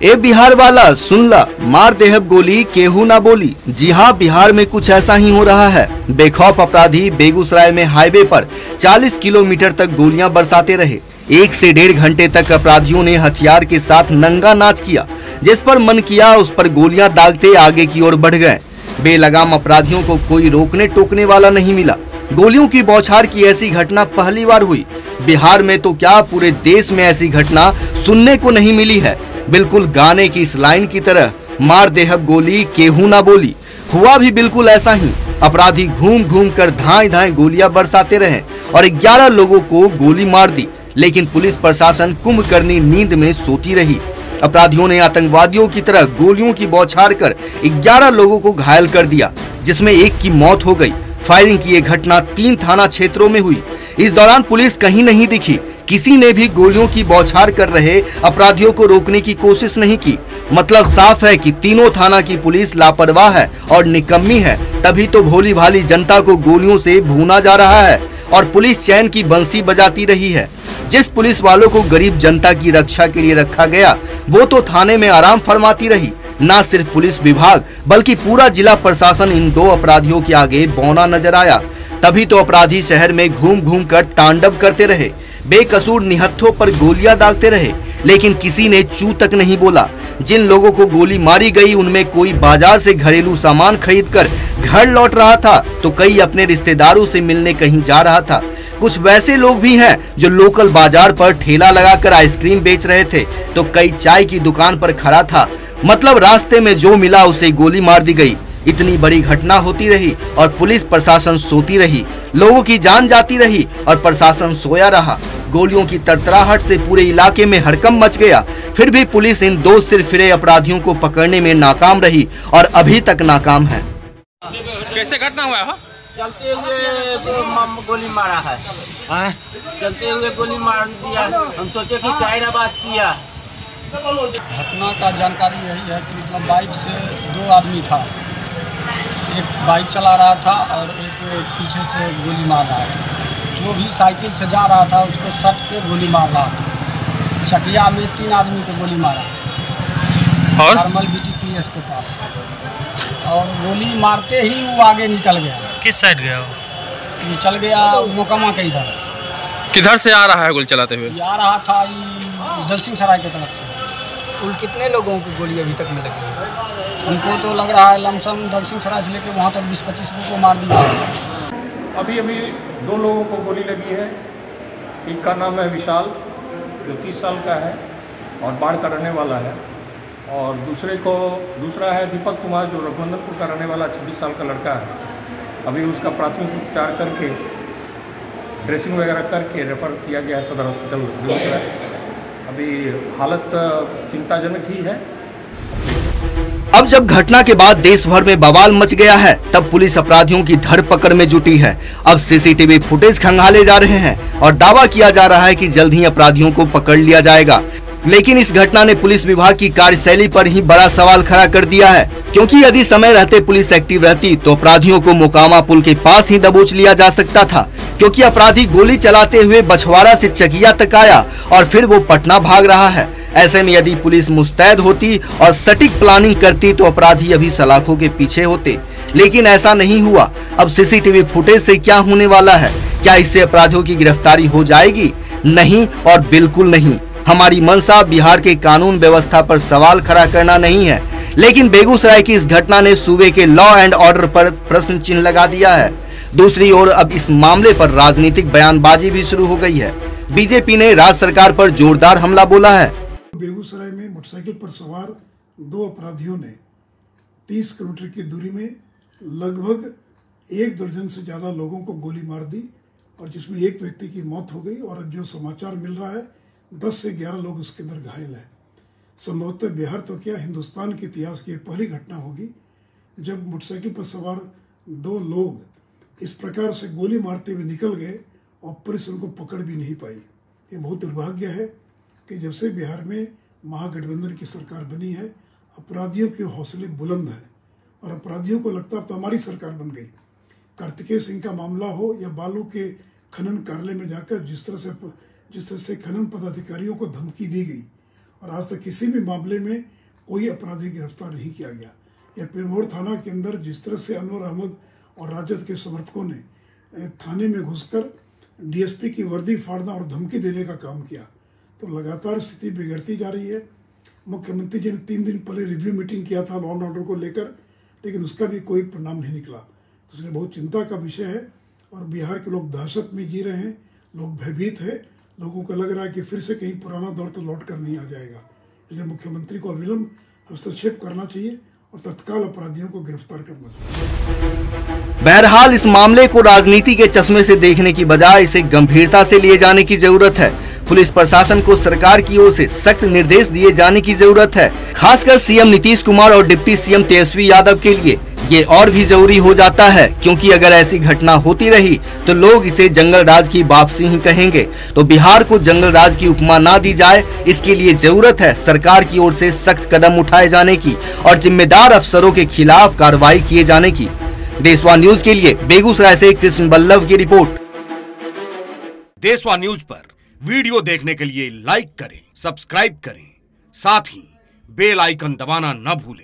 ए बिहार वाला सुन ला, मार देहब गोली केहू ना बोली। जी हाँ, बिहार में कुछ ऐसा ही हो रहा है। बेखौफ अपराधी बेगूसराय में हाईवे पर 40 किलोमीटर तक गोलियां बरसाते रहे। 1 से 1.5 घंटे तक अपराधियों ने हथियार के साथ नंगा नाच किया। जिस पर मन किया उस पर गोलियां दागते आगे की ओर बढ़ गए। बेलगाम अपराधियों को कोई रोकने टोकने वाला नहीं मिला। गोलियों की बौछार की ऐसी घटना पहली बार हुई। बिहार में तो क्या, पूरे देश में ऐसी घटना सुनने को नहीं मिली है। बिल्कुल गाने की इस लाइन की तरह, मार देहब गोली केहू ना बोली। हुआ भी बिल्कुल ऐसा ही। अपराधी घूम घूम कर धाएं धाएं गोलियां बरसाते रहे और 11 लोगों को गोली मार दी। लेकिन पुलिस प्रशासन कुंभकर्णी नींद में सोती रही। अपराधियों ने आतंकवादियों की तरह गोलियों की बौछार कर 11 लोगों को घायल कर दिया, जिसमें एक की मौत हो गई। फायरिंग की यह घटना 3 थाना क्षेत्रों में हुई। इस दौरान पुलिस कहीं नहीं दिखी। किसी ने भी गोलियों की बौछार कर रहे अपराधियों को रोकने की कोशिश नहीं की। मतलब साफ है कि तीनों थाना की पुलिस लापरवाह है और निकम्मी है। तभी तो भोली भाली जनता को गोलियों से भूना जा रहा है और पुलिस चैन की बंसी बजाती रही है। जिस पुलिस वालों को गरीब जनता की रक्षा के लिए रखा गया, वो तो थाने में आराम फरमाती रही। न सिर्फ पुलिस विभाग बल्कि पूरा जिला प्रशासन इन 2 अपराधियों के आगे बौना नजर आया। तभी तो अपराधी शहर में घूम घूम कर तांडव करते रहे, बेकसूर निहत्थों पर गोलियां दागते रहे, लेकिन किसी ने चू तक नहीं बोला। जिन लोगों को गोली मारी गई उनमें कोई बाजार से घरेलू सामान खरीदकर घर लौट रहा था, तो कई अपने रिश्तेदारों से मिलने कहीं जा रहा था। कुछ वैसे लोग भी हैं जो लोकल बाजार पर ठेला लगाकर आइसक्रीम बेच रहे थे, तो कई चाय की दुकान पर खड़ा था। मतलब रास्ते में जो मिला उसे गोली मार दी गई। इतनी बड़ी घटना होती रही और पुलिस प्रशासन सोती रही। लोगों की जान जाती रही और प्रशासन सोया रहा। गोलियों की तरतराहट से पूरे इलाके में हड़कंप मच गया। फिर भी पुलिस इन 2 सिरफिरे अपराधियों को पकड़ने में नाकाम रही और अभी तक नाकाम है। कैसे घटना हुआ है? चलते हुए गोली मारा है। चलते हुए गोली मार दिया। हम सोचे कि टायर आवाज किया। घटना का जानकारी यही है कि मतलब बाइक से 2 आदमी था। एक बाइक चला रहा था और एक पीछे से गोली मार रहा था। जो भी साइकिल से जा रहा था उसको सट के गोली मार रहा था। चकिया में 3 आदमी को गोली मारा और नॉर्मल BTPS के पास, और गोली मारते ही वो आगे निकल गया। किस साइड गया वो? चल गया मोकामा के इधर। किधर से आ रहा है गोली चलाते हुए? आ रहा था दलसिंह सराय की तरफ से। कुल कितने लोगों को गोली अभी तक में लगी है? उनको तो लग रहा है लमसम दलसिंह सराय से लेकर वहाँ तक 20-25 लोगों को मार दिया। अभी 2 लोगों को गोली लगी है। एक का नाम है विशाल, जो 30 साल का है और बाढ़ का रहने वाला है, और दूसरा है दीपक कुमार, जो रघुनंदनपुर का रहने वाला 26 साल का लड़का है। अभी उसका प्राथमिक उपचार करके ड्रेसिंग वगैरह करके रेफर किया गया है सदर हॉस्पिटल बेगूसराय। अभी हालत चिंताजनक ही है। अब जब घटना के बाद देश भर में बवाल मच गया है, तब पुलिस अपराधियों की धरपकड़ में जुटी है। अब CCTV फुटेज खंगाले जा रहे हैं और दावा किया जा रहा है कि जल्द ही अपराधियों को पकड़ लिया जाएगा। लेकिन इस घटना ने पुलिस विभाग की कार्यशैली पर ही बड़ा सवाल खड़ा कर दिया है, क्योंकि यदि समय रहते पुलिस एक्टिव रहती तो अपराधियों को मोकामा पुल के पास ही दबोच लिया जा सकता था। क्योंकि अपराधी गोली चलाते हुए बछवाड़ा से चकिया तक आया और फिर वो पटना भाग रहा है। ऐसे में यदि पुलिस मुस्तैद होती और सटीक प्लानिंग करती तो अपराधी अभी सलाखों के पीछे होते, लेकिन ऐसा नहीं हुआ। अब CCTV फुटेज से क्या होने वाला है? क्या इससे अपराधियों की गिरफ्तारी हो जाएगी? नहीं और बिल्कुल नहीं। हमारी मंशा बिहार के कानून व्यवस्था पर सवाल खड़ा करना नहीं है, लेकिन बेगूसराय की इस घटना ने सूबे के लॉ एंड ऑर्डर पर प्रश्न चिन्ह लगा दिया है। दूसरी ओर अब इस मामले पर राजनीतिक बयानबाजी भी शुरू हो गई है। बीजेपी ने राज्य सरकार पर जोरदार हमला बोला है। बेगूसराय में मोटरसाइकिल पर सवार 2 अपराधियों ने 30 किलोमीटर की दूरी में लगभग 1 दर्जन से ज्यादा लोगों को गोली मार दी, और जिसमें एक व्यक्ति की मौत हो गई। और अब जो समाचार मिल रहा है 10 से 11 लोग उसके अंदर घायल हैं। संभवतः बिहार तो क्या, हिंदुस्तान के इतिहास की पहली घटना होगी जब मोटरसाइकिल पर सवार 2 लोग इस प्रकार से गोली मारते हुए निकल गए और पुलिस उनको पकड़ भी नहीं पाई। ये बहुत दुर्भाग्य है कि जब से बिहार में महागठबंधन की सरकार बनी है, अपराधियों के हौसले बुलंद हैं और अपराधियों को लगता है अब तो हमारी सरकार बन गई। कार्तिकेय सिंह का मामला हो या बालू के खनन कार्यालय में जाकर जिस तरह से खनन पदाधिकारियों को धमकी दी गई और आज तक किसी भी मामले में कोई अपराधी गिरफ्तार नहीं किया गया। यह पिरमोर थाना के अंदर जिस तरह से अनवर अहमद और राजद के समर्थकों ने थाने में घुसकर डीएसपी की वर्दी फाड़ना और धमकी देने का काम किया, तो लगातार स्थिति बिगड़ती जा रही है। मुख्यमंत्री जी ने 3 दिन पहले रिव्यू मीटिंग किया था लॉ एंड ऑर्डर को लेकर, लेकिन उसका भी कोई परिणाम नहीं निकला। तो इसलिए बहुत चिंता का विषय है और बिहार के लोग दहशत में जी रहे हैं, लोग भयभीत है, लोगों को लग रहा है कि फिर से कहीं पुराना दौर तो लौट कर नहीं आ जाएगा। इसलिए मुख्यमंत्री को अविलंब हस्तक्षेप करना चाहिए और तत्काल अपराधियों को गिरफ्तार करना चाहिए। बहरहाल इस मामले को राजनीति के चश्मे से देखने की बजाय इसे गंभीरता से लिए जाने की जरूरत है। पुलिस प्रशासन को सरकार की ओर से सख्त निर्देश दिए जाने की जरूरत है। खासकर सीएम नीतीश कुमार और डिप्टी सीएम तेजस्वी यादव के लिए ये और भी जरूरी हो जाता है, क्योंकि अगर ऐसी घटना होती रही तो लोग इसे जंगल राज की वापसी ही कहेंगे। तो बिहार को जंगल राज की उपमा ना दी जाए, इसके लिए जरूरत है सरकार की ओर से सख्त कदम उठाए जाने की और जिम्मेदार अफसरों के खिलाफ कार्रवाई किए जाने की। देशवा न्यूज के लिए बेगूसराय से कृष्ण बल्लभ की रिपोर्ट। देशवा न्यूज पर वीडियो देखने के लिए लाइक करें, सब्सक्राइब करें, साथ ही बेल आइकन दबाना न भूलें।